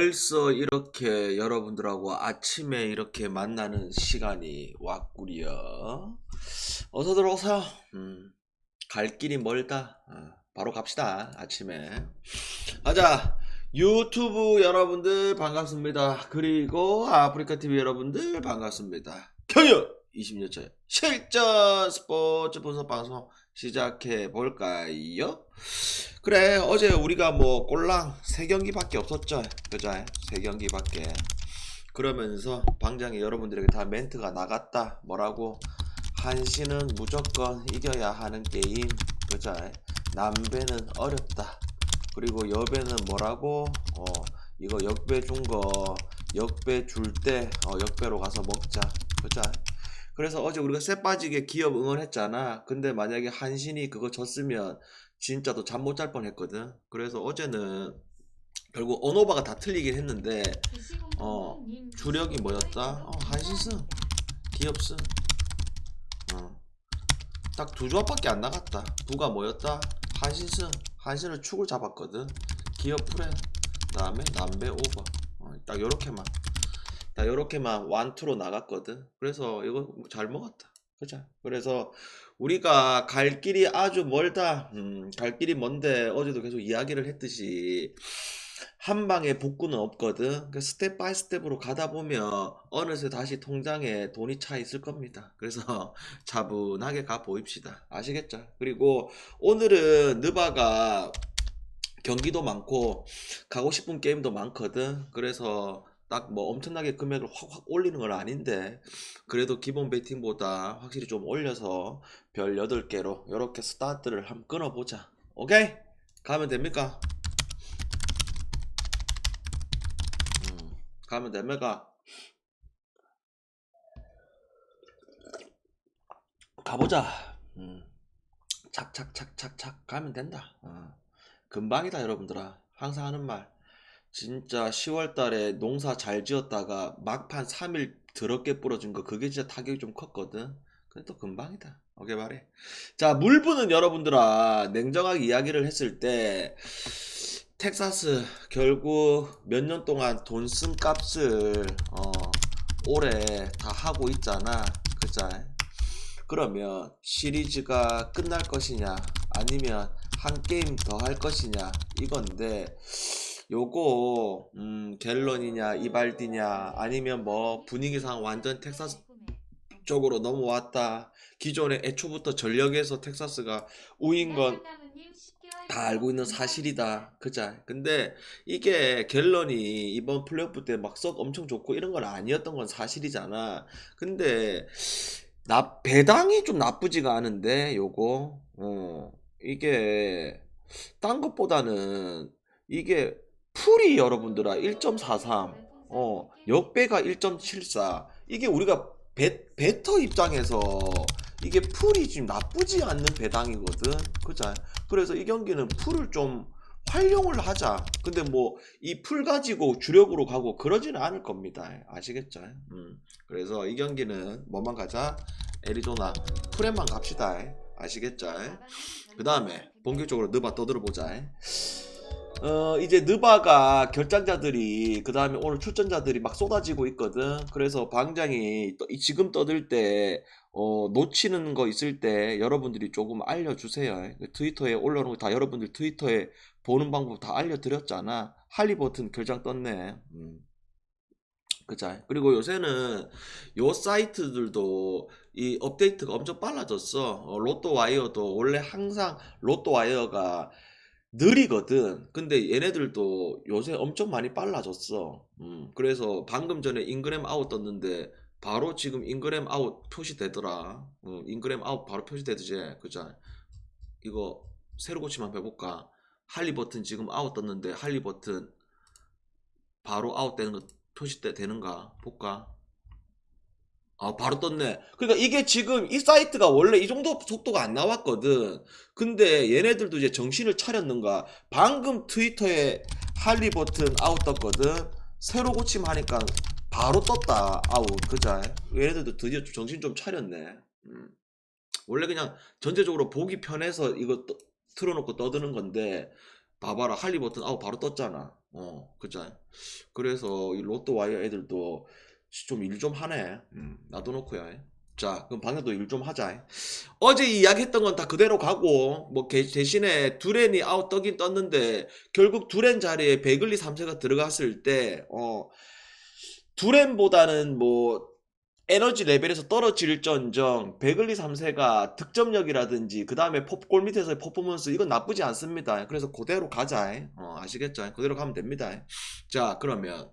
벌써 이렇게 여러분들하고 아침에 이렇게 만나는 시간이 왔구려. 어서 들어오세요. 갈 길이 멀다. 바로 갑시다. 아침에. 가자. 유튜브 여러분들 반갑습니다. 그리고 아프리카 TV 여러분들 반갑습니다. 경유 20년째 실전 스포츠 분석 방송 시작해 볼까요? 그래, 어제 우리가 뭐 꼴랑 3경기밖에 없었죠. 그죠? 3경기밖에. 그러면서 방장에 여러분들에게 다 멘트가 나갔다. 뭐라고? 한시는 무조건 이겨야 하는 게임. 그죠? 남배는 어렵다. 그리고 여배는 뭐라고? 이거 역배 준 거 역배 줄 때 역배로 가서 먹자. 그죠? 그래서 어제 우리가 쎄 빠지게 기업 응원했잖아. 근데 만약에 한신이 그거 졌으면 진짜 또 잠 못 잘 뻔했거든. 그래서 어제는 결국 언어바가 다 틀리긴 했는데 주력이 뭐였다? 한신승, 기업승. 딱 두 조합밖에 안 나갔다. 부가 뭐였다? 한신승, 한신을 축을 잡았거든. 기업 프레, 그다음에 남배 오버. 딱 요렇게만. 다 요렇게만 완투로 나갔거든. 그래서 이거 잘 먹었다. 그죠? 그래서 우리가 갈 길이 아주 멀다. 갈 길이 먼데 어제도 계속 이야기를 했듯이 한 방에 복구는 없거든. 그 스텝 바이 스텝으로 가다 보면 어느새 다시 통장에 돈이 차 있을 겁니다. 그래서 차분하게 가 보입시다. 아시겠죠? 그리고 오늘은 느바가 경기도 많고 가고 싶은 게임도 많거든. 그래서 딱 뭐 엄청나게 금액을 확 올리는 건 아닌데 그래도 기본 베팅보다 확실히 좀 올려서 별 8개로 이렇게 스타트를 한번 끊어보자. 오케이? 가면 됩니까? 가면 됩니까? 가보자. 착착착착착 가면 된다. 금방이다 여러분들아. 항상 하는 말. 진짜 10월 달에 농사 잘 지었다가 막판 3일 더럽게 부러진 거 그게 진짜 타격이 좀 컸거든. 근데 또 금방이다. 오케이 말해. 자, 물분은 여러분들아 냉정하게 이야기를 했을 때 텍사스 결국 몇 년 동안 돈 쓴 값을 올해 다 하고 있잖아. 그자? 그러면 시리즈가 끝날 것이냐 아니면 한 게임 더 할 것이냐 이건데 요거 갤런이냐 이발디냐 아니면 뭐 분위기상 완전 텍사스 쪽으로 넘어왔다. 기존에 애초부터 전력에서 텍사스가 우인 건 다 알고 있는 사실이다. 그자? 근데 이게 갤런이 이번 플레이오프 때 막 썩 엄청 좋고 이런 건 아니었던 건 사실이잖아. 근데 배당이 좀 나쁘지가 않은데 요거 이게 딴 것보다는 이게 풀이 여러분들아 1.43 역배가 1.74 이게 우리가 베터 입장에서 이게 풀이 지금 나쁘지 않는 배당이거든. 그죠? 그래서 이 경기는 풀을 좀 활용을 하자. 근데 뭐 이 풀 가지고 주력으로 가고 그러지는 않을 겁니다. 아시겠죠? 그래서 이 경기는 뭐만 가자? 애리조나 풀에만 갑시다. 아시겠죠? 그 다음에 본격적으로 느바 떠들어보자. 이제 느바가 결장자들이 그 다음에 오늘 출전자들이 막 쏟아지고 있거든. 그래서 방장이 지금 떠들 때 놓치는 거 있을 때 여러분들이 조금 알려주세요. 트위터에 올라오는 거 다 여러분들 트위터에 보는 방법 다 알려드렸잖아. 할리버튼 결장 떴네. 그자. 그리고 요새는 요 사이트들도 이 업데이트가 엄청 빨라졌어. 로또 와이어도 원래 항상 로또 와이어가 느리거든. 근데 얘네들도 요새 엄청 많이 빨라졌어. 그래서 방금 전에 잉그램 아웃 떴는데 바로 지금 잉그램 아웃 표시되더라. 잉그램 아웃 바로 표시되듯이. 그자. 이거 새로 고침 한번 해볼까? 할리버튼 지금 아웃 떴는데 할리버튼 바로 아웃되는 거 표시되는가? 볼까? 바로 떴네. 그러니까 이게 지금 이 사이트가 원래 이 정도 속도가 안 나왔거든. 근데 얘네들도 이제 정신을 차렸는가. 방금 트위터에 할리버튼 아웃 떴거든. 새로 고침하니까 바로 떴다. 아웃. 그자? 얘네들도 드디어 정신 좀 차렸네. 원래 그냥 전체적으로 보기 편해서 이거 틀어놓고 떠드는 건데 봐봐라. 할리버튼 아웃 바로 떴잖아. 그죠? 그래서 이 롯데 와이어 애들도 좀 일 좀 하네. 놔둬놓고요. 자, 그럼 방금도 일 좀 하자. 어제 이야기했던 건 다 그대로 가고, 뭐 대신에 두렌이 아웃 떠긴 떴는데 결국 두렌 자리에 베글리 3세가 들어갔을 때 두렌보다는 뭐 에너지 레벨에서 떨어질전정 베글리 3세가 득점력이라든지 그 다음에 골 밑에서의 퍼포먼스 이건 나쁘지 않습니다. 그래서 그대로 가자. 아시겠죠? 그대로 가면 됩니다. 자, 그러면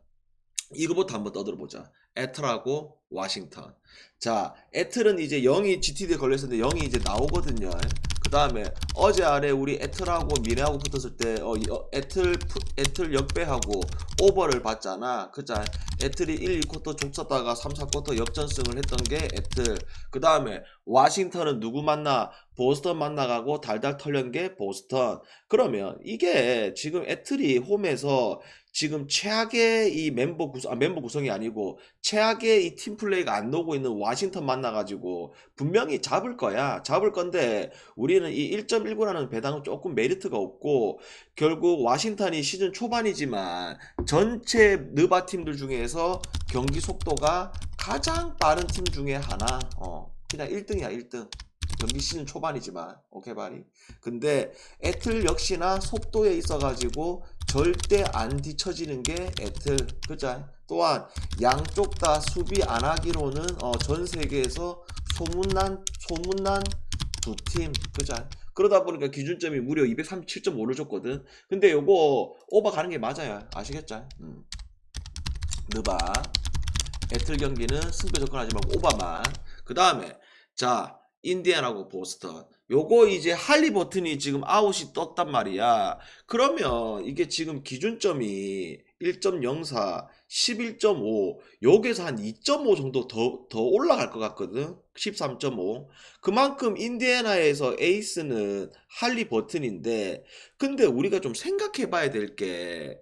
이거부터 한번 떠들어보자. 애틀하고 워싱턴. 자, 애틀은 이제 0이 GTD에 걸려있었는데 0이 이제 나오거든요. 그 다음에 어제 아래 우리 애틀하고 미네하고 붙었을 때 애틀 역배하고 오버를 봤잖아. 그자 애틀이 1, 2쿼터 족쳤다가 3, 4쿼터 역전승을 했던 게 애틀. 그 다음에 워싱턴은 누구 만나? 보스턴 만나가고 달달 털린 게 보스턴. 그러면 이게 지금 애틀이 홈에서 지금 최악의 이 멤버 구성이 아니고 최악의 이 팀 플레이가 안 나오고 있는 워싱턴 만나가지고 분명히 잡을 거야. 잡을 건데 우리는 이 1.19라는 배당은 조금 메리트가 없고 결국 워싱턴이 시즌 초반이지만 전체 느바 팀들 중에서 경기 속도가 가장 빠른 팀 중에 하나. 그냥 1등이야 1등. 경기 시즌 초반이지만 오케이 바리. 근데 애틀 역시나 속도에 있어가지고 절대 안 뒤처지는 게 애틀. 그자. 또한 양쪽 다 수비 안 하기로는 전 세계에서 소문난 두 팀. 그자. 그러다 보니까 기준점이 무려 237.5를 줬거든. 근데 요거 오버 가는 게 맞아요. 아시겠죠? 느바 애틀 경기는 승패 접근하지 말고 오버만. 그 다음에 자 인디애나하고 보스턴. 요거 이제 할리버튼이 지금 아웃이 떴단 말이야. 그러면 이게 지금 기준점이 1.04, 11.5, 여기서 한 2.5 정도 더 올라갈 것 같거든. 13.5. 그만큼 인디애나에서 에이스는 할리버튼인데, 근데 우리가 좀 생각해 봐야 될 게,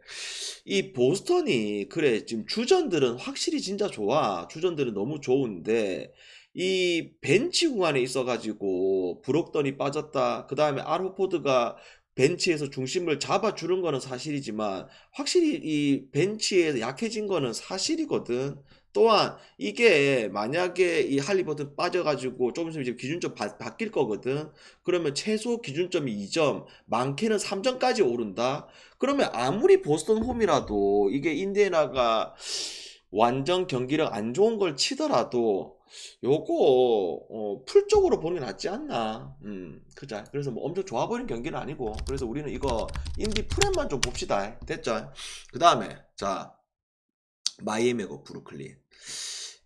이 보스턴이, 그래, 지금 주전들은 확실히 진짜 좋아. 주전들은 너무 좋은데, 이 벤치 공간에 있어가지고 브록던이 빠졌다. 그 다음에 알호포드가 벤치에서 중심을 잡아주는 거는 사실이지만 확실히 이 벤치에서 약해진 거는 사실이거든. 또한 이게 만약에 이 할리버튼 빠져가지고 조금 있으면 이제 기준점 바뀔 거거든. 그러면 최소 기준점이 2점, 많게는 3점까지 오른다. 그러면 아무리 보스턴 홈이라도 이게 인디애나가 완전 경기력 안 좋은 걸 치더라도 요거 풀적으로 보는 게 낫지 않나. 그자. 그래서 뭐 엄청 좋아 보이는 경기는 아니고 그래서 우리는 이거 인디 프렘만 좀 봅시다. 됐죠? 그 다음에 자 마이애미하고 브루클린.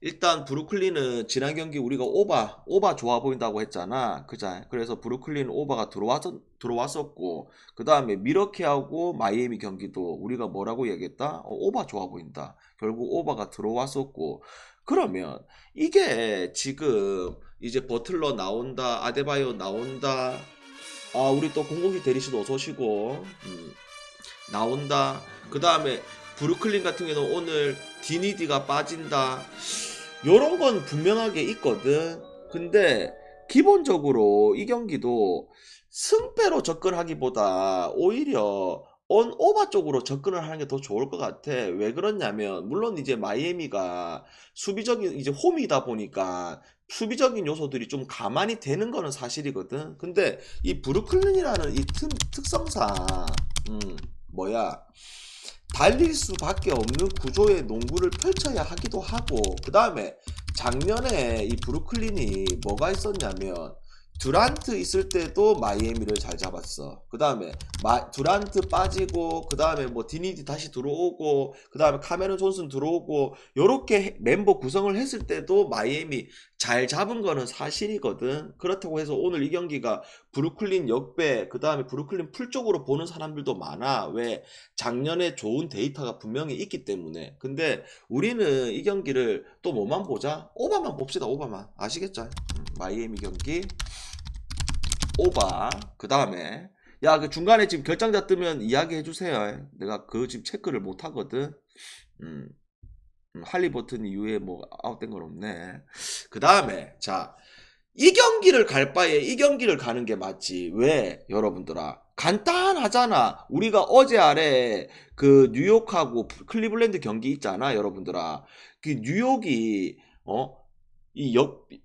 일단 브루클린은 지난 경기 우리가 오바 좋아 보인다고 했잖아. 그자. 그래서 브루클린 오바가 들어왔었고 그 다음에 미러키하고 마이애미 경기도 우리가 뭐라고 얘기했다? 오바 좋아 보인다. 결국 오바가 들어왔었고 그러면 이게 지금 이제 버틀러 나온다, 아데바요 나온다. 우리 또 공공기 대리씨도 어서 오시고 나온다. 그 다음에 브루클린 같은 경우는 오늘 디니디가 빠진다. 요런 건 분명하게 있거든. 근데 기본적으로 이 경기도 승패로 접근하기보다 오히려 오바 쪽으로 접근을 하는 게 더 좋을 것 같아. 왜 그러냐면 물론 이제 마이애미가 수비적인 이제 홈이다 보니까 수비적인 요소들이 좀 가만히 되는 거는 사실이거든. 근데 이 브루클린이라는 이 특성상 뭐야 달릴 수밖에 없는 구조의 농구를 펼쳐야 하기도 하고 그 다음에 작년에 이 브루클린이 뭐가 있었냐면 듀란트 있을 때도 마이애미를 잘 잡았어. 그 다음에 듀란트 빠지고 그 다음에 뭐 디니디 다시 들어오고 그 다음에 카메론 존슨 들어오고 요렇게 멤버 구성을 했을 때도 마이애미 잘 잡은 거는 사실이거든. 그렇다고 해서 오늘 이 경기가 브루클린 역배 그 다음에 브루클린 풀 쪽으로 보는 사람들도 많아. 왜? 작년에 좋은 데이터가 분명히 있기 때문에. 근데 우리는 이 경기를 또 뭐만 보자? 오바만 봅시다. 오바만. 아시겠죠? 마이애미 경기 오바. 그 다음에 야 그 중간에 지금 결장자 뜨면 이야기 해주세요. 내가 그 지금 체크를 못 하거든. 할리버튼 이후에 뭐 아웃된 건 없네. 그 다음에 자 이 경기를 갈 바에 이 경기를 가는 게 맞지. 왜 여러분들아 간단하잖아. 우리가 어제 아래 그 뉴욕하고 클리블랜드 경기 있잖아, 여러분들아. 그 뉴욕이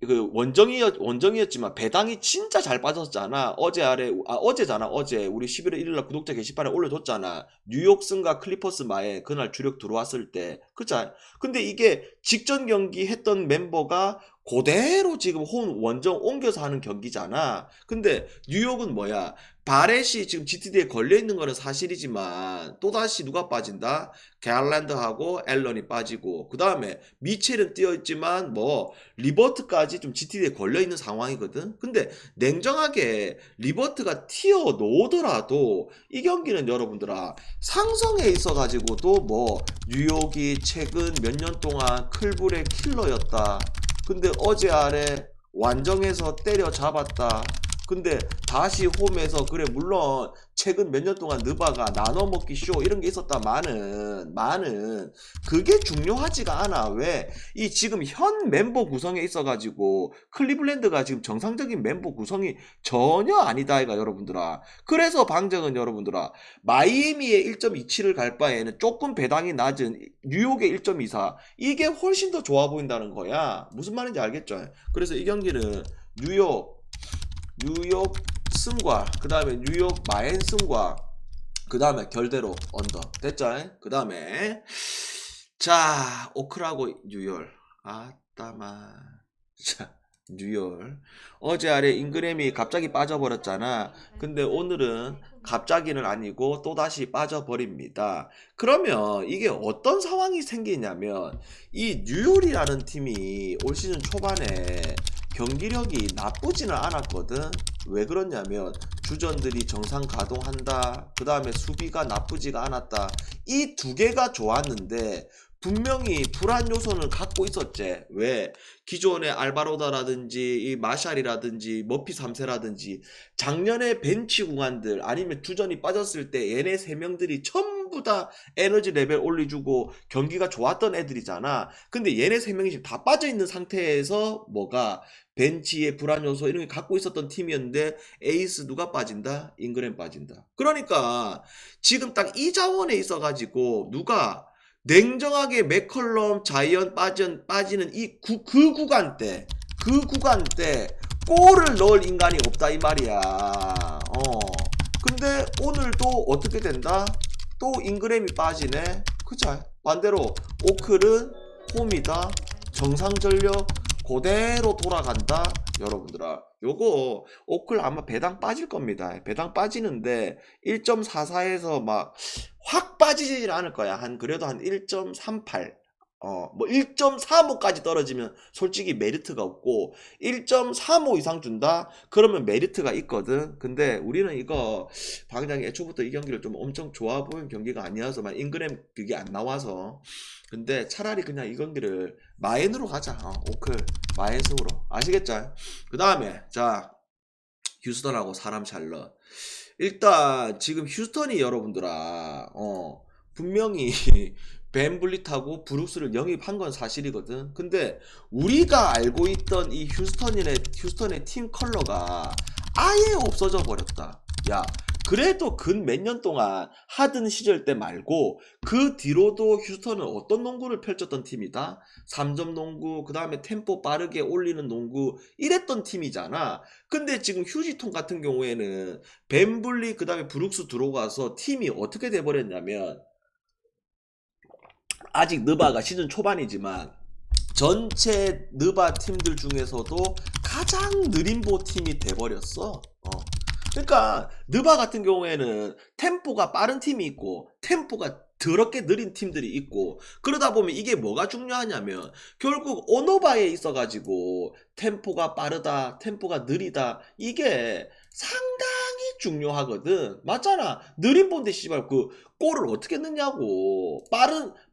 그 원정이었지만 배당이 진짜 잘 빠졌잖아. 어제잖아. 어제 우리 11월 1일 날 구독자 게시판에 올려줬잖아. 뉴욕 승과 클리퍼스 마에 그날 주력 들어왔을 때. 그자. 근데 이게 직전 경기 했던 멤버가 그대로 지금 홈 원정 옮겨서 하는 경기잖아. 근데 뉴욕은 뭐야? 바렛이 지금 GTD에 걸려있는 거는 사실이지만 또다시 누가 빠진다? 갤랜드하고 앨런이 빠지고 그 다음에 미첼은 뛰어있지만 뭐 리버트까지 좀 GTD에 걸려있는 상황이거든. 근데 냉정하게 리버트가 튀어 놓더라도 이 경기는 여러분들아 상성에 있어가지고도 뭐 뉴욕이 최근 몇 년 동안 클불의 킬러였다. 근데 어제 아래 완정에서 때려잡았다. 근데 다시 홈에서 그래 물론 최근 몇 년 동안 느바가 나눠먹기 쇼 이런 게 있었다마는 그게 중요하지가 않아. 왜? 이 지금 현 멤버 구성에 있어가지고 클리블랜드가 지금 정상적인 멤버 구성이 전혀 아니다 이가 여러분들아. 그래서 방정은 여러분들아 마이애미의 1.27을 갈 바에는 조금 배당이 낮은 뉴욕의 1.24 이게 훨씬 더 좋아 보인다는 거야. 무슨 말인지 알겠죠? 그래서 이 경기는 뉴욕 승과 그 다음에 뉴욕 마엔 승과 그 다음에 결대로 언더 됐죠? 그 다음에 자 오클하고 뉴열 아따마 자 뉴열 어제 아래 잉그램이 갑자기 빠져버렸잖아. 근데 오늘은 갑자기는 아니고 또다시 빠져버립니다. 그러면 이게 어떤 상황이 생기냐면 이 뉴열이라는 팀이 올 시즌 초반에 경기력이 나쁘지는 않았거든. 왜 그러냐면 주전들이 정상 가동한다. 그 다음에 수비가 나쁘지가 않았다. 이 두 개가 좋았는데 분명히 불안 요소는 갖고 있었지. 왜? 기존의 알바로다라든지 이 마샬이라든지 머피 3세라든지 작년에 벤치 구간들 아니면 주전이 빠졌을 때 얘네 세 명들이 전부 다 에너지 레벨 올려주고 경기가 좋았던 애들이잖아. 근데 얘네 세 명이 지금 다 빠져있는 상태에서 뭐가 벤치의 불안 요소 이런 게 갖고 있었던 팀이었는데 에이스 누가 빠진다? 잉그램 빠진다. 그러니까 지금 딱 이 자원에 있어가지고 누가 냉정하게 맥컬럼 자이언 빠지는 그 구간 때 골을 넣을 인간이 없다 이 말이야. 근데 오늘 또 어떻게 된다? 또 잉그램이 빠지네. 그쵸? 반대로 오클은 홈이다. 정상 전력 그대로 돌아간다. 여러분들아 요거 오클 아마 배당 빠질 겁니다. 배당 빠지는데 1.44에서 막 확 빠지진 않을 거야. 그래도 한 1.38 뭐 1.35까지 떨어지면 솔직히 메리트가 없고 1.35 이상 준다? 그러면 메리트가 있거든. 근데 우리는 이거 방장이 애초부터 이 경기를 좀 엄청 좋아 보이는 경기가 아니어서만 잉그램 그게 안 나와서 근데 차라리 그냥 이 경기를 마엔으로 가자. 오클 마엔승으로 아시겠죠? 그 다음에 자 휴스턴하고 사람 샬럿 일단 지금 휴스턴이 여러분들아 분명히 벤 블릿하고 브룩스를 영입한 건 사실이거든. 근데 우리가 알고 있던 이 휴스턴의 팀 컬러가 아예 없어져 버렸다. 야 그래도 근 몇 년 동안 하든 시절 때 말고 그 뒤로도 휴스턴은 어떤 농구를 펼쳤던 팀이다. 3점 농구 그 다음에 템포 빠르게 올리는 농구 이랬던 팀이잖아. 근데 지금 휴지통 같은 경우에는 벤블리 그 다음에 브룩스 들어가서 팀이 어떻게 돼버렸냐면 아직 느바가 시즌 초반이지만 전체 느바 팀들 중에서도 가장 느린 보 팀이 돼버렸어. 그러니까 느바 같은 경우에는 템포가 빠른 팀이 있고 템포가 더럽게 느린 팀들이 있고 그러다 보면 이게 뭐가 중요하냐면 결국 오노바에 있어가지고 템포가 빠르다 템포가 느리다 이게 상당히 중요하거든. 맞잖아. 느린 본데 씨발 그 골을 어떻게 넣냐고.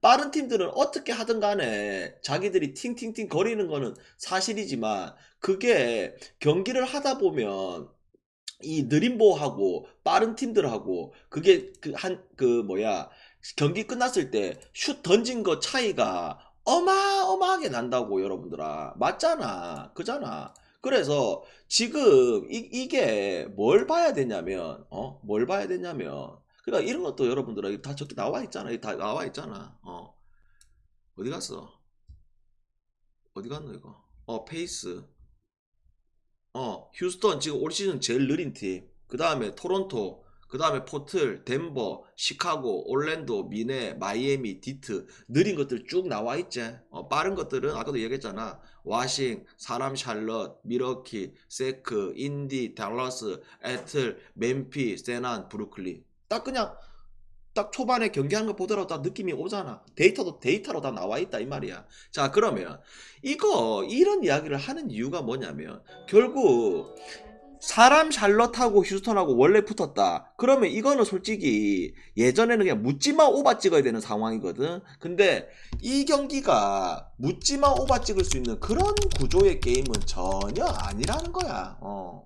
빠른 팀들은 어떻게 하든 간에 자기들이 팅팅팅 거리는 거는 사실이지만 그게 경기를 하다 보면 이 느림보하고 빠른 팀들하고 그게 경기 끝났을 때 슛 던진 거 차이가 어마어마하게 난다고 여러분들아. 맞잖아. 그잖아. 그래서 지금 이게 뭘 봐야 되냐면 뭘 봐야 되냐면 그러니까 이런 것도 여러분들 다 저기 나와 있잖아. 다 나와 있잖아. 어디 갔어? 어디 갔노 이거? 페이스. 휴스턴 지금 올 시즌 제일 느린 팀. 그 다음에 토론토. 그 다음에 포틀, 덴버, 시카고, 올랜도, 미네, 마이애미, 디트. 느린 것들 쭉 나와 있지. 빠른 것들은 아까도 얘기했잖아. 와싱, 사람 샬럿, 미러키, 세크, 인디, 달러스, 애틀, 멤피, 세난, 브루클린. 딱 그냥 딱 초반에 경기하는 거 보더라도 딱 느낌이 오잖아. 데이터로 다 나와 있다 이 말이야. 자, 그러면 이런 이야기를 하는 이유가 뭐냐면 결국 사람 샬럿하고 휴스턴하고 원래 붙었다. 그러면 이거는 솔직히 예전에는 그냥 묻지마 오바 찍어야 되는 상황이거든. 근데 이 경기가 묻지마 오바 찍을 수 있는 그런 구조의 게임은 전혀 아니라는 거야.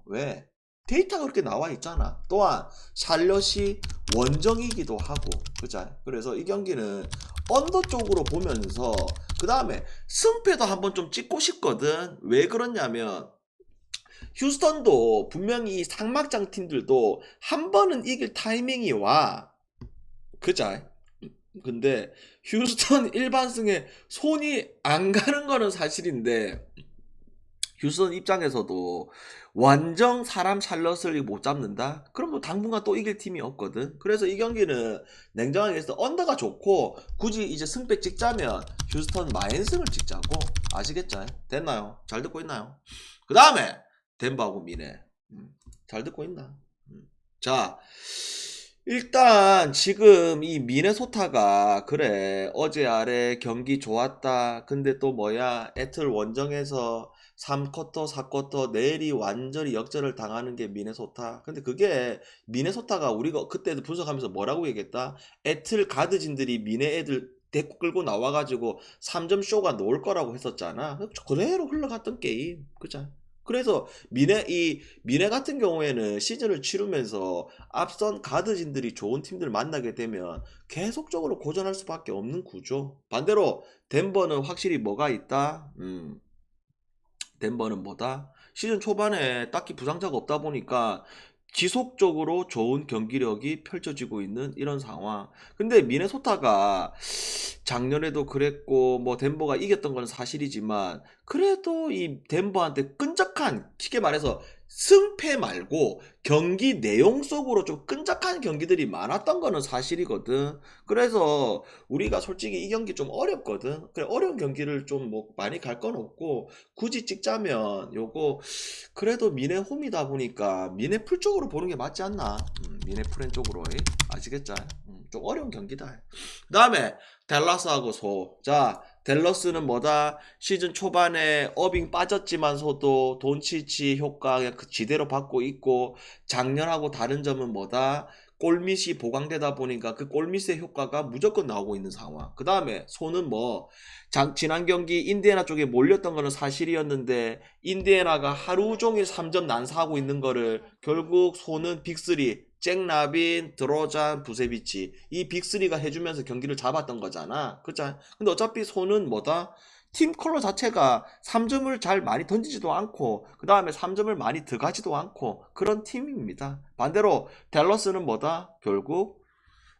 왜? 데이터가 그렇게 나와 있잖아. 또한 샬럿이 원정이기도 하고, 그죠? 그래서 이 경기는 언더 쪽으로 보면서 그 다음에 승패도 한번 좀 찍고 싶거든. 왜 그러냐면 휴스턴도 분명히 상막장 팀들도 한 번은 이길 타이밍이 와. 그죠? 근데 휴스턴 일반승에 손이 안 가는 거는 사실인데 휴스턴 입장에서도 완전 사람 샬럿을 못 잡는다? 그럼 뭐 당분간 또 이길 팀이 없거든. 그래서 이 경기는 냉정하게 해서 언더가 좋고 굳이 이제 승패 찍자면 휴스턴 마인승을 찍자고. 아시겠죠? 됐나요? 잘 듣고 있나요? 그 다음에 덴버하고 미네. 잘 듣고 있나? 자, 일단 지금 이 미네소타가 그래 어제 아래 경기 좋았다. 근데 또 뭐야 애틀 원정에서 3쿼터 4쿼터 내일이 완전히 역전을 당하는 게 미네소타. 근데 그게 미네소타가 우리가 그때도 분석하면서 뭐라고 얘기했다? 애틀 가드진들이 미네 애들 데리고 끌고 나와가지고 3점 쇼가 나올 거라고 했었잖아. 그대로 흘러갔던 게임. 그죠? 그래서 미네 같은 경우에는 시즌을 치르면서 앞선 가드진들이 좋은 팀들 만나게 되면 계속적으로 고전할 수밖에 없는 구조. 반대로 덴버는 확실히 뭐가 있다? 덴버는 뭐다? 시즌 초반에 딱히 부상자가 없다 보니까 지속적으로 좋은 경기력이 펼쳐지고 있는 이런 상황. 근데 미네소타가 작년에도 그랬고 뭐 덴버가 이겼던 건 사실이지만 그래도 이 덴버한테 끈적한, 쉽게 말해서 승패 말고 경기 내용 속으로 좀 끈적한 경기들이 많았던 거는 사실이거든. 그래서 우리가 솔직히 이 경기 좀 어렵거든. 그래 어려운 경기를 좀 뭐 많이 갈 건 없고 굳이 찍자면 요거 그래도 미네 홈이다 보니까 미네 풀 쪽으로 보는 게 맞지 않나? 미네 풀엔 쪽으로. 아시겠죠? 좀 어려운 경기다. 그 다음에 댈러스하고 소. 자, 댈러스는 뭐다? 시즌 초반에 어빙 빠졌지만서도 돈치치 효과 그냥 그 지대로 받고 있고, 작년하고 다른 점은 뭐다? 골밑이 보강되다 보니까 그 골밑의 효과가 무조건 나오고 있는 상황. 그 다음에 소는 뭐 지난 경기 인디애나 쪽에 몰렸던 거는 사실이었는데 인디애나가 하루 종일 3점 난사하고 있는 거를 결국 소는 빅3 잭라빈, 드로잔, 부세비치 이 빅3가 해주면서 경기를 잡았던 거잖아. 그죠? 근데 어차피 소는 뭐다? 팀 컬러 자체가 3점을 잘 많이 던지지도 않고 그 다음에 3점을 많이 들어가지도 않고 그런 팀입니다. 반대로 댈러스는 뭐다? 결국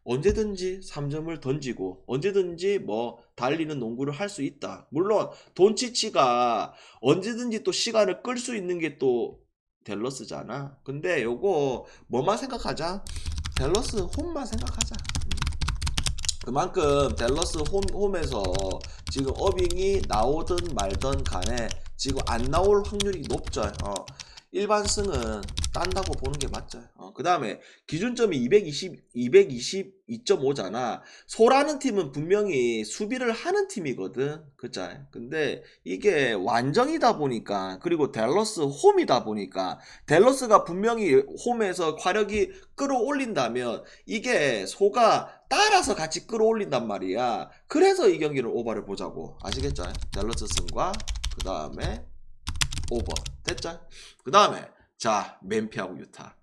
언제든지 3점을 던지고 언제든지 뭐 달리는 농구를 할 수 있다. 물론 돈치치가 언제든지 또 시간을 끌 수 있는 게 또 댈러스잖아. 근데 요거 뭐만 생각하자? 댈러스 홈만 생각하자. 그만큼 댈러스 홈에서 지금 어빙이 나오든 말든 간에 지금 안 나올 확률이 높죠. 일반 승은 딴다고 보는 게 맞죠. 그 다음에 기준점이 222.5잖아. 소라는 팀은 분명히 수비를 하는 팀이거든. 그죠? 근데 이게 완정이다 보니까, 그리고 댈러스 홈이다 보니까, 댈러스가 분명히 홈에서 화력이 끌어올린다면 이게 소가 따라서 같이 끌어올린단 말이야. 그래서 이 경기를 오버를 보자고. 아시겠죠? 댈러스 승과 그 다음에 오버. 됐죠? 그 다음에 자, 멤피하고 유타.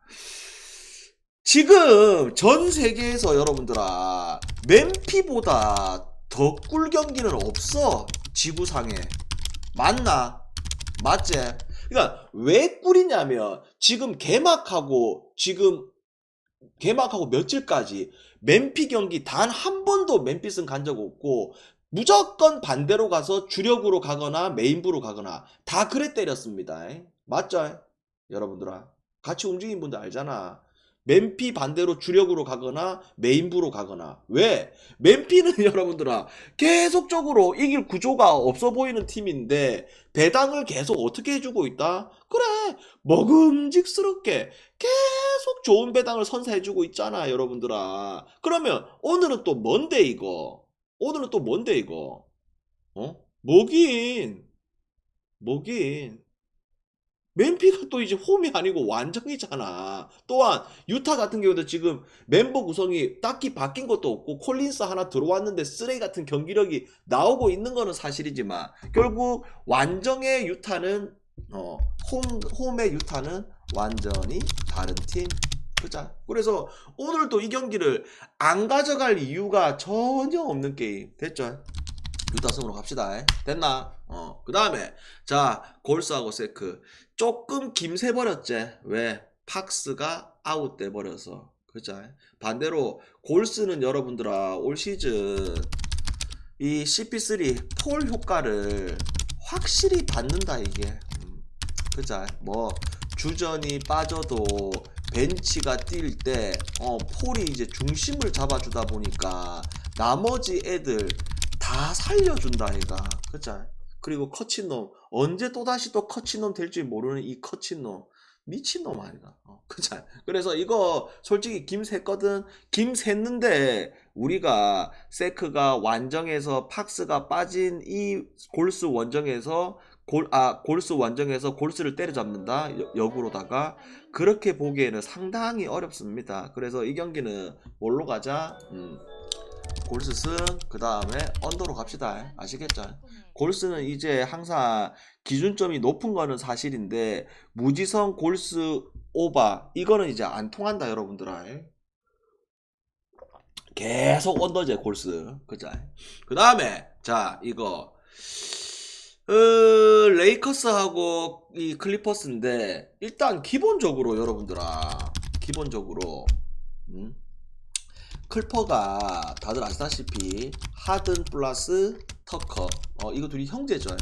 지금 전 세계에서 여러분들아 멤피보다 더 꿀 경기는 없어. 지구상에. 맞나? 맞지? 그러니까 왜 꾸리냐면 지금 개막하고 며칠까지 맨피 경기 단 한 번도 맨핏은 간 적 없고 무조건 반대로 가서 주력으로 가거나 메인부로 가거나 다 그래 때렸습니다. 맞죠? 여러분들아 같이 움직인 분들 알잖아. 맨피 반대로 주력으로 가거나 메인부로 가거나. 왜? 맨피는 여러분들아 계속적으로 이길 구조가 없어 보이는 팀인데 배당을 계속 어떻게 해주고 있다? 그래 먹음직스럽게 계속 좋은 배당을 선사해주고 있잖아 여러분들아. 그러면 오늘은 또 뭔데 이거? 오늘은 또 뭔데 이거? 뭐긴 맨피가 또 이제 홈이 아니고 완정이잖아. 또한 유타 같은 경우도 지금 멤버 구성이 딱히 바뀐 것도 없고 콜린스 하나 들어왔는데 쓰레기 같은 경기력이 나오고 있는 거는 사실이지만 결국 완정의 유타는 홈의 유타는 완전히 다른 팀. 그자. 그래서 오늘도 이 경기를 안 가져갈 이유가 전혀 없는 게임. 됐죠? 유타승으로 갑시다. 됐나? 그 다음에 자 골스하고 세크 조금 김새버렸지. 왜? 팍스가 아웃돼 버려서. 그죠? 반대로 골스는 여러분들아 올 시즌 이 CP3 폴 효과를 확실히 받는다 이게. 그죠? 뭐 주전이 빠져도 벤치가 뛸 때 폴이 이제 중심을 잡아주다 보니까 나머지 애들 다 살려준다 얘가. 그죠? 그리고 커친놈 언제 또다시 또 커친놈 될지 모르는 이 커친놈 미친놈 아니다. 그죠? 그래서 이거 솔직히 김샜거든. 김샜는데 우리가 세크가 완정에서 팍스가 빠진 이 골스 원정에서 골스 원정에서 골스를 때려잡는다 역으로다가 그렇게 보기에는 상당히 어렵습니다. 그래서 이 경기는 뭘로 가자? 골스 승, 그 다음에 언더로 갑시다. 아시겠죠? 골스는 이제 항상 기준점이 높은 거는 사실인데 무지성 골스 오바 이거는 이제 안 통한다 여러분들아. 계속 언더제 골스. 그죠? 그 다음에 자 이거 레이커스하고 이 클리퍼스인데 일단 기본적으로 여러분들아 기본적으로 클퍼가 다들 아시다시피 하든 플러스 터커 이거 둘이 형제죠.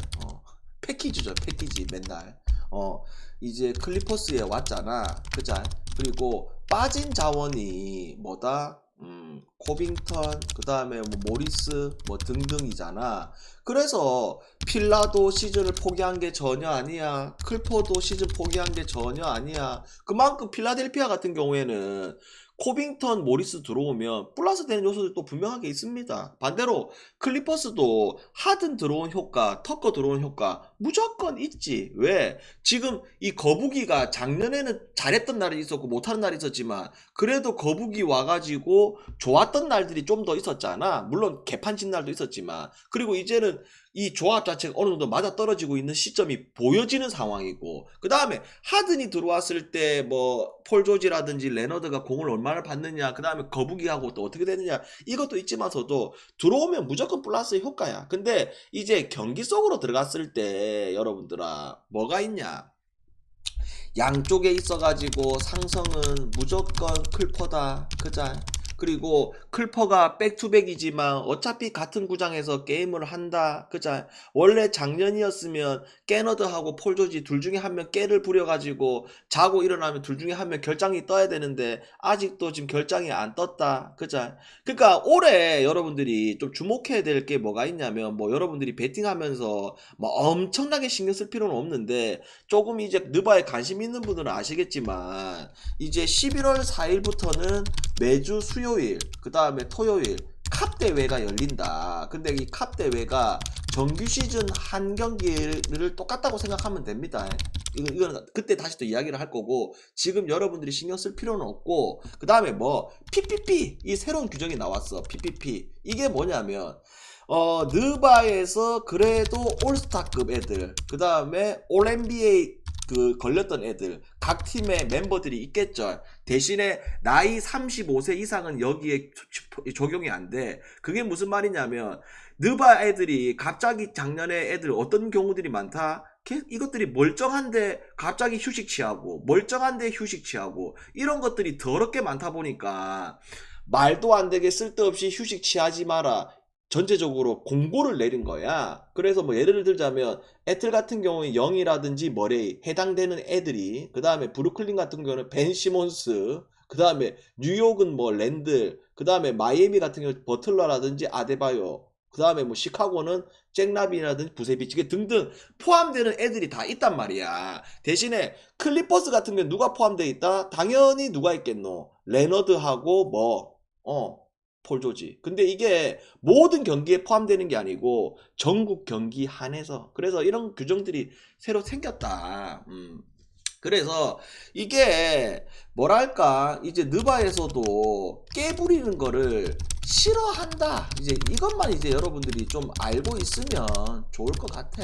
패키지죠. 패키지 맨날 이제 클리퍼스에 왔잖아. 그자. 그리고 빠진 자원이 뭐다? 코빙턴 그 다음에 뭐 모리스 뭐 등등이잖아. 그래서 필라도 시즌을 포기한 게 전혀 아니야. 클퍼도 시즌 포기한 게 전혀 아니야. 그만큼 필라델피아 같은 경우에는 코빙턴, 모리스 들어오면 플러스 되는 요소들도 분명하게 있습니다. 반대로 클리퍼스도 하든 들어온 효과, 터커 들어온 효과 무조건 있지. 왜? 지금 이 거북이가 작년에는 잘했던 날이 있었고 못하는 날이 있었지만 그래도 거북이 와가지고 좋았던 날들이 좀 더 있었잖아. 물론 개판친 날도 있었지만 그리고 이제는 이 조합 자체가 어느 정도 맞아떨어지고 있는 시점이 보여지는 상황이고 그 다음에 하든이 들어왔을 때 뭐 폴 조지라든지 레너드가 공을 얼마나 받느냐 그 다음에 거북이하고 또 어떻게 되느냐 이것도 있지만서도 들어오면 무조건 플러스의 효과야. 근데 이제 경기 속으로 들어갔을 때 여러분들아 뭐가 있냐 양쪽에 있어가지고 상성은 무조건 클퍼다. 그자. 그리고 클퍼가 백투백이지만 어차피 같은 구장에서 게임을 한다. 그자. 원래 작년이었으면 깨너드하고 폴조지 둘 중에 한 명 깨를 부려가지고 자고 일어나면 둘 중에 한 명 결장이 떠야 되는데 아직도 지금 결장이 안 떴다. 그자. 그러니까 올해 여러분들이 좀 주목해야 될 게 뭐가 있냐면 뭐 여러분들이 베팅하면서 뭐 엄청나게 신경 쓸 필요는 없는데 조금 이제 느바에 관심 있는 분들은 아시겠지만 이제 11월 4일부터는 매주 수요일 그 다음에 토요일 캅 대회가 열린다. 근데 이 캅 대회가 정규 시즌 한 경기를 똑같다고 생각하면 됩니다. 이거는 그때 다시 또 이야기를 할 거고 지금 여러분들이 신경 쓸 필요는 없고 그 다음에 뭐 PPP 이 새로운 규정이 나왔어. PPP 이게 뭐냐면 느바에서 그래도 올스타급 애들 그 다음에 올 NBA 그 걸렸던 애들 각 팀의 멤버들이 있겠죠. 대신에 나이 35세 이상은 여기에 적용이 안 돼. 그게 무슨 말이냐면 느바 애들이 갑자기 작년에 애들 어떤 경우들이 많다? 이것들이 멀쩡한데 갑자기 휴식 취하고 멀쩡한데 휴식 취하고 이런 것들이 더럽게 많다 보니까 말도 안 되게 쓸데없이 휴식 취하지 마라. 전체적으로 공고를 내린 거야. 그래서 뭐 예를 들자면 애틀 같은 경우에 영이라든지 머레이 해당되는 애들이, 그 다음에 브루클린 같은 경우는 벤 시몬스, 그 다음에 뉴욕은 뭐 랜들, 그 다음에 마이애미 같은 경우 버틀러라든지 아데바요, 그 다음에 뭐 시카고는 잭라빈이라든지 부세비치 등등 포함되는 애들이 다 있단 말이야. 대신에 클리퍼스 같은 경우 누가 포함되어 있다? 당연히 누가 있겠노? 레너드하고 폴 조지. 근데 이게 모든 경기에 포함되는 게 아니고 전국 경기 한해서, 그래서 이런 규정들이 새로 생겼다. 그래서 이게 뭐랄까, 이제 느바에서도 깨부리는 거를 싫어한다. 이제 이것만 이제 여러분들이 좀 알고 있으면 좋을 것 같아.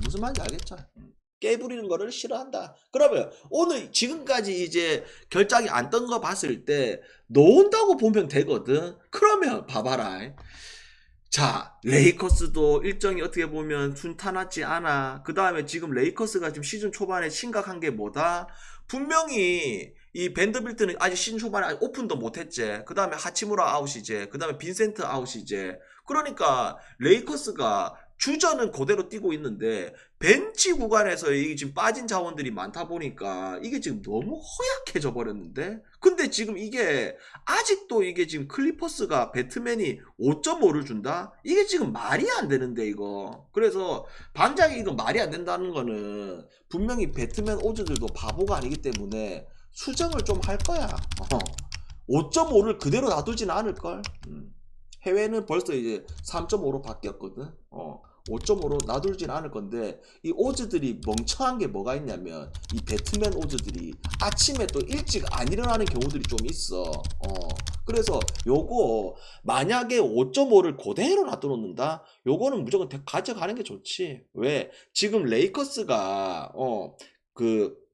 무슨 말인지 알겠죠? 깨부리는 거를 싫어한다. 그러면 오늘 지금까지 이제 결장이 안 떤 거 봤을 때 놓은다고 보면 되거든. 그러면 봐봐라. 자, 레이커스도 일정이 어떻게 보면 순탄하지 않아. 그 다음에 지금 레이커스가 지금 시즌 초반에 심각한 게 뭐다? 분명히 이 밴더빌트는 아직 시즌 초반에 아직 오픈도 못했지. 그 다음에 하치무라 아웃이지. 그 다음에 빈센트 아웃이지. 그러니까 레이커스가 주전은 그대로 뛰고 있는데 벤치 구간에서 이게 지금 빠진 자원들이 많다 보니까 이게 지금 너무 허약해져 버렸는데. 근데 지금 이게 아직도 이게 지금 클리퍼스가 배트맨이 5.5를 준다? 이게 지금 말이 안 되는데 이거. 그래서 방장이 이거 말이 안 된다는 거는 분명히 배트맨 오즈들도 바보가 아니기 때문에 수정을 좀 할 거야. 5.5를 그대로 놔두지는 않을걸. 해외는 벌써 이제 3.5로 바뀌었거든. 5.5로 놔두진 않을 건데, 이 오즈들이 멍청한 게 뭐가 있냐면 이 배트맨 오즈들이 아침에 또 일찍 안 일어나는 경우들이 좀 있어. 그래서 요거 만약에 5.5를 그대로 놔둬놓는다, 요거는 무조건 가져가는 게 좋지. 왜? 지금 레이커스가 그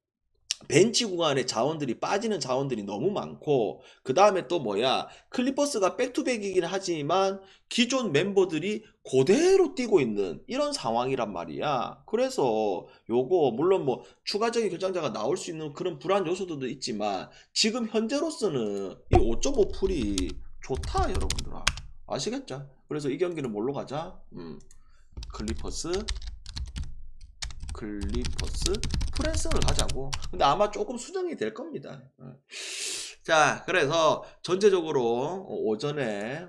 벤치 구간에 자원들이 빠지는 자원들이 너무 많고, 그 다음에 또 뭐야, 클리퍼스가 백투백이긴 하지만 기존 멤버들이 그대로 뛰고 있는 이런 상황이란 말이야. 그래서 요거 물론 뭐 추가적인 결정자가 나올 수 있는 그런 불안 요소들도 있지만 지금 현재로서는 이 5.5 풀이 좋다 여러분들아. 아시겠죠? 그래서 이 경기는 뭘로 가자? 클리퍼스 프랜스를 가자고. 근데 아마 조금 수정이 될 겁니다. 자, 그래서 전체적으로 오전에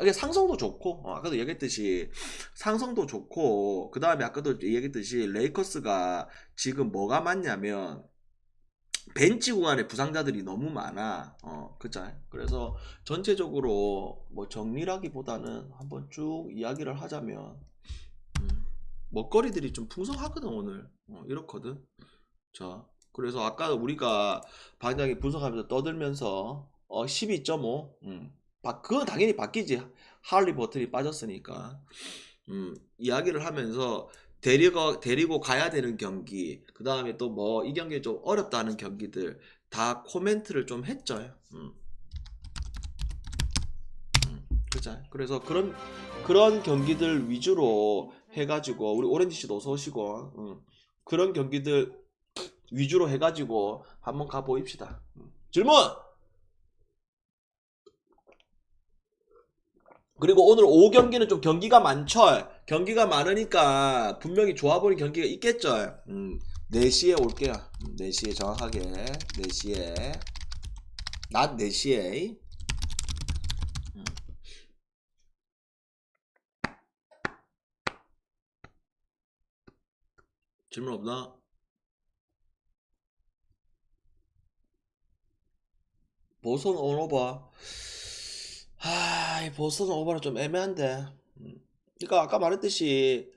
이게 상성도 좋고, 아까도 얘기했듯이 상성도 좋고, 그 다음에 아까도 얘기했듯이 레이커스가 지금 뭐가 많냐면 벤치 구간에 부상자들이 너무 많아. 그죠? 그래서 전체적으로 뭐 정리라기보다는 한번 쭉 이야기를 하자면 먹거리들이 좀 풍성하거든 오늘. 이렇거든. 자, 그래서 아까 우리가 방장이 분석하면서 떠들면서 12.5 그건 당연히 바뀌지. 할리 버튼이 빠졌으니까. 이야기를 하면서 데리고 가야 되는 경기, 그 다음에 또 뭐 이 경기 좀 어렵다는 경기들 다 코멘트를 좀 했죠. 그죠? 그래서 그런 경기들 위주로 해가지고, 우리 오렌지 씨도 어서 오시고, 그런 경기들 위주로 해가지고 한번 가보입시다. 질문! 그리고 오늘 오후 경기는 좀 경기가 많죠? 경기가 많으니까 분명히 좋아 보이는 경기가 있겠죠? 4시에 올게요. 4시에 정확하게. 4시에. 낮 4시에. 질문 없나? 보선 온오버. 이 보선 오버는 좀 애매한데. 그러니까 아까 말했듯이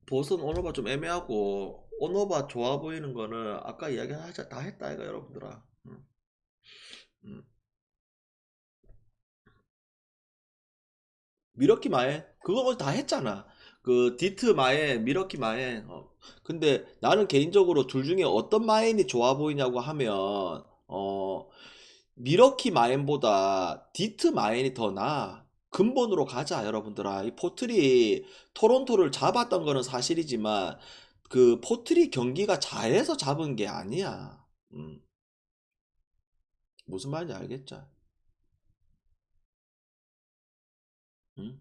보선 온오버 좀 애매하고, 온오버 좋아 보이는 거는 아까 이야기 다 했다 이거 여러분들아. 미러키 마에 그거 다 했잖아. 그 디트 마에 미러키 마에. 근데 나는 개인적으로 둘 중에 어떤 마엔이 좋아 보이냐고 하면 미러키 마엔보다 디트 마엔이 더 나아. 근본으로 가자 여러분들아. 이 포트리 토론토를 잡았던 거는 사실이지만 그 포트리 경기가 잘해서 잡은 게 아니야. 무슨 말인지 알겠죠? 음?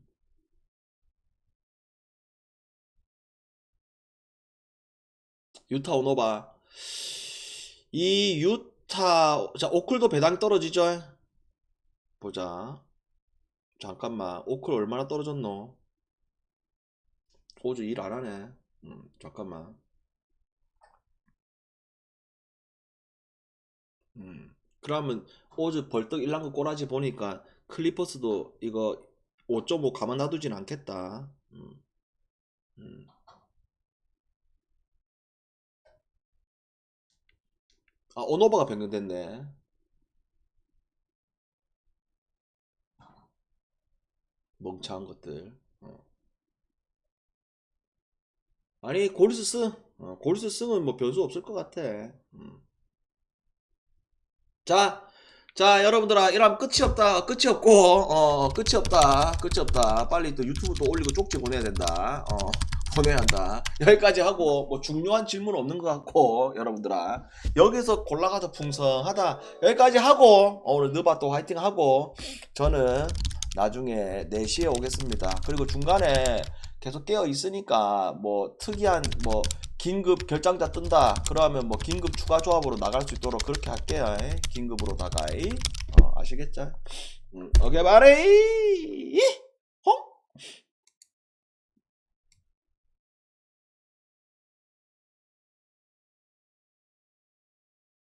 유타 오노바. 이 유타 자 오클도 배당 떨어지죠? 보자. 잠깐만 오클 얼마나 떨어졌노? 호주 일 안하네. 잠깐만. 그러면 호주 벌떡 일랑그 꼬라지 보니까 클리퍼스도 이거 5.5 가만 놔두진 않겠다. 음. 아 오노바가 변경됐네. 멍청한 것들. 아니 골스 승 골스 승은 뭐 변수 없을 것 같아. 자, 자 여러분들아 이러면 끝이 없다. 끝이 없고 끝이 없다. 끝이 없다. 빨리 또 유튜브 또 올리고 쪽지 보내야 된다. 보내야 한다. 여기까지 하고 뭐 중요한 질문 없는 것 같고 여러분들아 여기서 골라가서 풍성하다. 여기까지 하고 오늘 느바 또 화이팅 하고 저는 나중에 4시에 오겠습니다. 그리고 중간에 계속 깨어 있으니까 뭐 특이한 뭐 긴급 결장자 뜬다 그러면 뭐 긴급 추가 조합으로 나갈 수 있도록 그렇게 할게요. 긴급으로다가 아시겠죠? 오케이 바이.